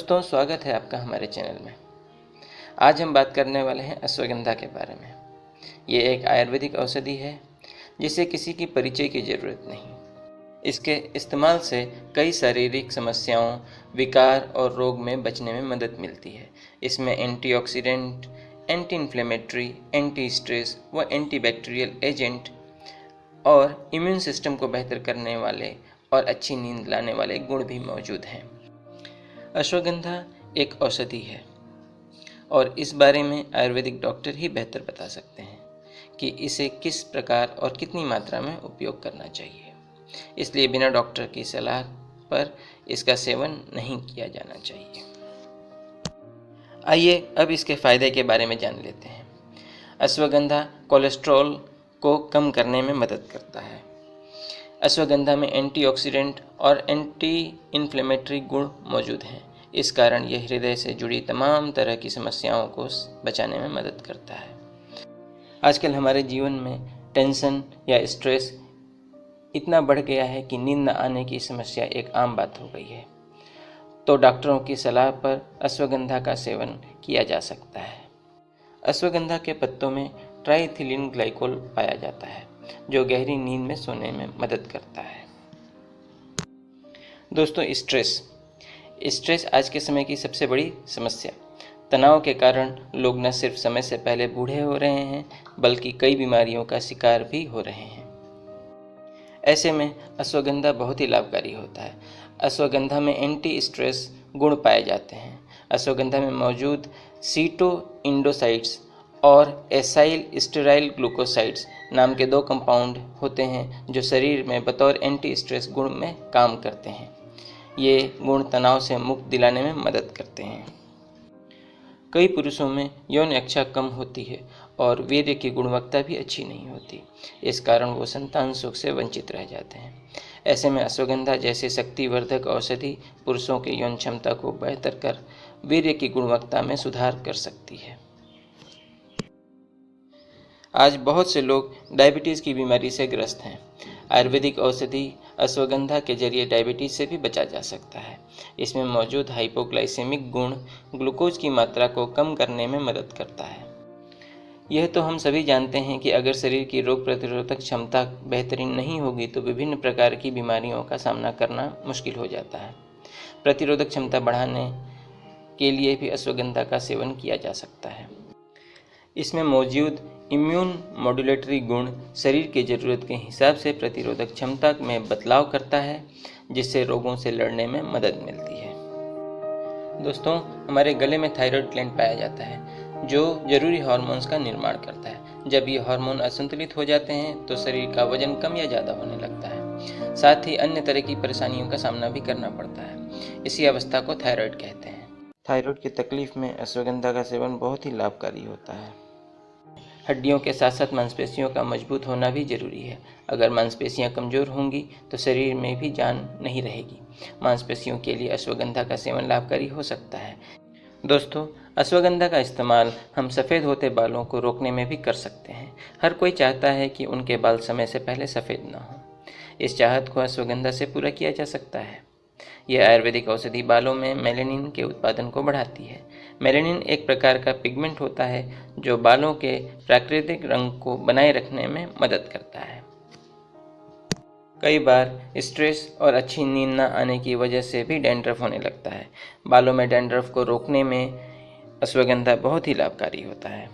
दोस्तों, स्वागत है आपका हमारे चैनल में। आज हम बात करने वाले हैं अश्वगंधा के बारे में। ये एक आयुर्वेदिक औषधि है जिसे किसी की परिचय की ज़रूरत नहीं। इसके इस्तेमाल से कई शारीरिक समस्याओं, विकार और रोग में बचने में मदद मिलती है। इसमें antioxidant, anti inflammatory, anti stress व एंटीबैक्टीरियल एजेंट और इम्यून सिस्टम को बेहतर करने वाले और अच्छी नींद लाने वाले गुण भी मौजूद हैं। अश्वगंधा एक औषधि है और इस बारे में आयुर्वेदिक डॉक्टर ही बेहतर बता सकते हैं कि इसे किस प्रकार और कितनी मात्रा में उपयोग करना चाहिए। इसलिए बिना डॉक्टर की सलाह पर इसका सेवन नहीं किया जाना चाहिए। आइए अब इसके फायदे के बारे में जान लेते हैं। अश्वगंधा कोलेस्ट्रॉल को कम करने में मदद करता है। अश्वगंधा में एंटीऑक्सीडेंट और एंटी इन्फ्लेमेटरी गुण मौजूद हैं। इस कारण यह हृदय से जुड़ी तमाम तरह की समस्याओं को बचाने में मदद करता है। आजकल हमारे जीवन में टेंशन या स्ट्रेस इतना बढ़ गया है कि नींद न आने की समस्या एक आम बात हो गई है। तो डॉक्टरों की सलाह पर अश्वगंधा का सेवन किया जा सकता है। अश्वगंधा के पत्तों में ट्राइथिलीन ग्लाइकोल पाया जाता है जो गहरी नींद में सोने में मदद करता है। दोस्तों, स्ट्रेस आज के समय की सबसे बड़ी समस्या। तनाव के कारण लोग न सिर्फ समय से पहले बूढ़े हो रहे हैं बल्कि कई बीमारियों का शिकार भी हो रहे हैं। ऐसे में अश्वगंधा बहुत ही लाभकारी होता है। अश्वगंधा में एंटी स्ट्रेस गुण पाए जाते हैं। अश्वगंधा में मौजूद सीटोइंडोसाइड्स और एसाइल स्टेराइल ग्लूकोसाइड्स नाम के दो कंपाउंड होते हैं जो शरीर में बतौर एंटी स्ट्रेस गुण में काम करते हैं। ये गुण तनाव से मुक्त दिलाने में मदद करते हैं। कई पुरुषों में यौन इच्छा कम होती है और वीर्य की गुणवत्ता भी अच्छी नहीं होती। इस कारण वो संतान सुख से वंचित रह जाते हैं। ऐसे में अश्वगंधा जैसे शक्तिवर्धक औषधि पुरुषों की यौन क्षमता को बेहतर कर वीर्य की गुणवत्ता में सुधार कर सकती है। आज बहुत से लोग डायबिटीज़ की बीमारी से ग्रस्त हैं। आयुर्वेदिक औषधि अश्वगंधा के जरिए डायबिटीज़ से भी बचा जा सकता है। इसमें मौजूद हाइपोग्लाइसेमिक गुण ग्लूकोज की मात्रा को कम करने में मदद करता है। यह तो हम सभी जानते हैं कि अगर शरीर की रोग प्रतिरोधक क्षमता बेहतरीन नहीं होगी तो विभिन्न प्रकार की बीमारियों का सामना करना मुश्किल हो जाता है। प्रतिरोधक क्षमता बढ़ाने के लिए भी अश्वगंधा का सेवन किया जा सकता है। इसमें मौजूद इम्यून मॉड्यूलेटरी गुण शरीर की ज़रूरत के हिसाब से प्रतिरोधक क्षमता में बदलाव करता है जिससे रोगों से लड़ने में मदद मिलती है। दोस्तों, हमारे गले में थायराइड ग्लैंड पाया जाता है जो जरूरी हार्मोन्स का निर्माण करता है। जब ये हार्मोन असंतुलित हो जाते हैं तो शरीर का वजन कम या ज़्यादा होने लगता है। साथ ही अन्य तरह की परेशानियों का सामना भी करना पड़ता है। इसी अवस्था को थायराइड कहते हैं। थायराइड की तकलीफ में अश्वगंधा का सेवन बहुत ही लाभकारी होता है। हड्डियों के साथ साथ मांसपेशियों का मजबूत होना भी जरूरी है। अगर मांसपेशियां कमज़ोर होंगी तो शरीर में भी जान नहीं रहेगी। मांसपेशियों के लिए अश्वगंधा का सेवन लाभकारी हो सकता है। दोस्तों, अश्वगंधा का इस्तेमाल हम सफ़ेद होते बालों को रोकने में भी कर सकते हैं। हर कोई चाहता है कि उनके बाल समय से पहले सफ़ेद न हों। इस चाहत को अश्वगंधा से पूरा किया जा सकता है। यह आयुर्वेदिक औषधि बालों में मेलेनिन के उत्पादन को बढ़ाती है। मेलेनिन एक प्रकार का पिगमेंट होता है जो बालों के प्राकृतिक रंग को बनाए रखने में मदद करता है। कई बार स्ट्रेस और अच्छी नींद न आने की वजह से भी डैंड्रफ होने लगता है। बालों में डैंड्रफ को रोकने में अश्वगंधा बहुत ही लाभकारी होता है।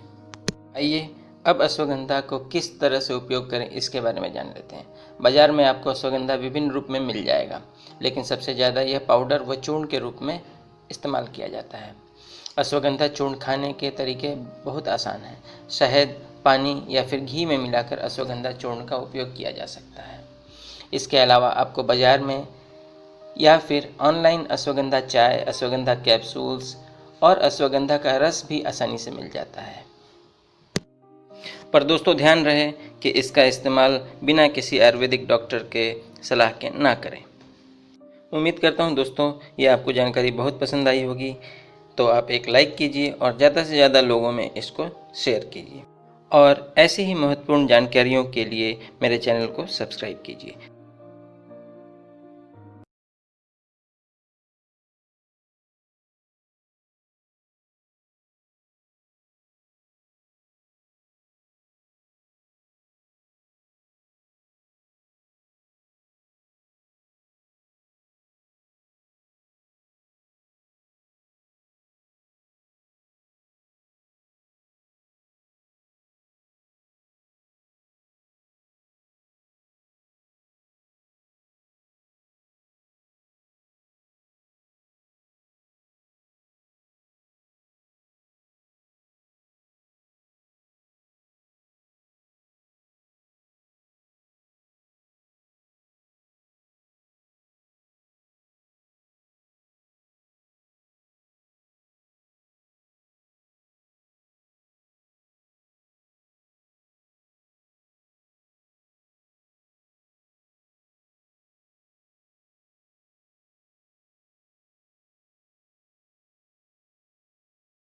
आइए अब अश्वगंधा को किस तरह से उपयोग करें इसके बारे में जान लेते हैं। बाज़ार में आपको अश्वगंधा विभिन्न रूप में मिल जाएगा, लेकिन सबसे ज़्यादा यह पाउडर व चूर्ण के रूप में इस्तेमाल किया जाता है। अश्वगंधा चूर्ण खाने के तरीके बहुत आसान हैं। शहद, पानी या फिर घी में मिलाकर अश्वगंधा चूर्ण का उपयोग किया जा सकता है। इसके अलावा आपको बाज़ार में या फिर ऑनलाइन अश्वगंधा चाय, अश्वगंधा कैप्सूल्स और अश्वगंधा का रस भी आसानी से मिल जाता है। पर दोस्तों, ध्यान रहे कि इसका इस्तेमाल बिना किसी आयुर्वेदिक डॉक्टर के सलाह के ना करें। उम्मीद करता हूँ दोस्तों ये आपको जानकारी बहुत पसंद आई होगी, तो आप एक लाइक कीजिए और ज़्यादा से ज़्यादा लोगों में इसको शेयर कीजिए और ऐसी ही महत्वपूर्ण जानकारियों के लिए मेरे चैनल को सब्सक्राइब कीजिए।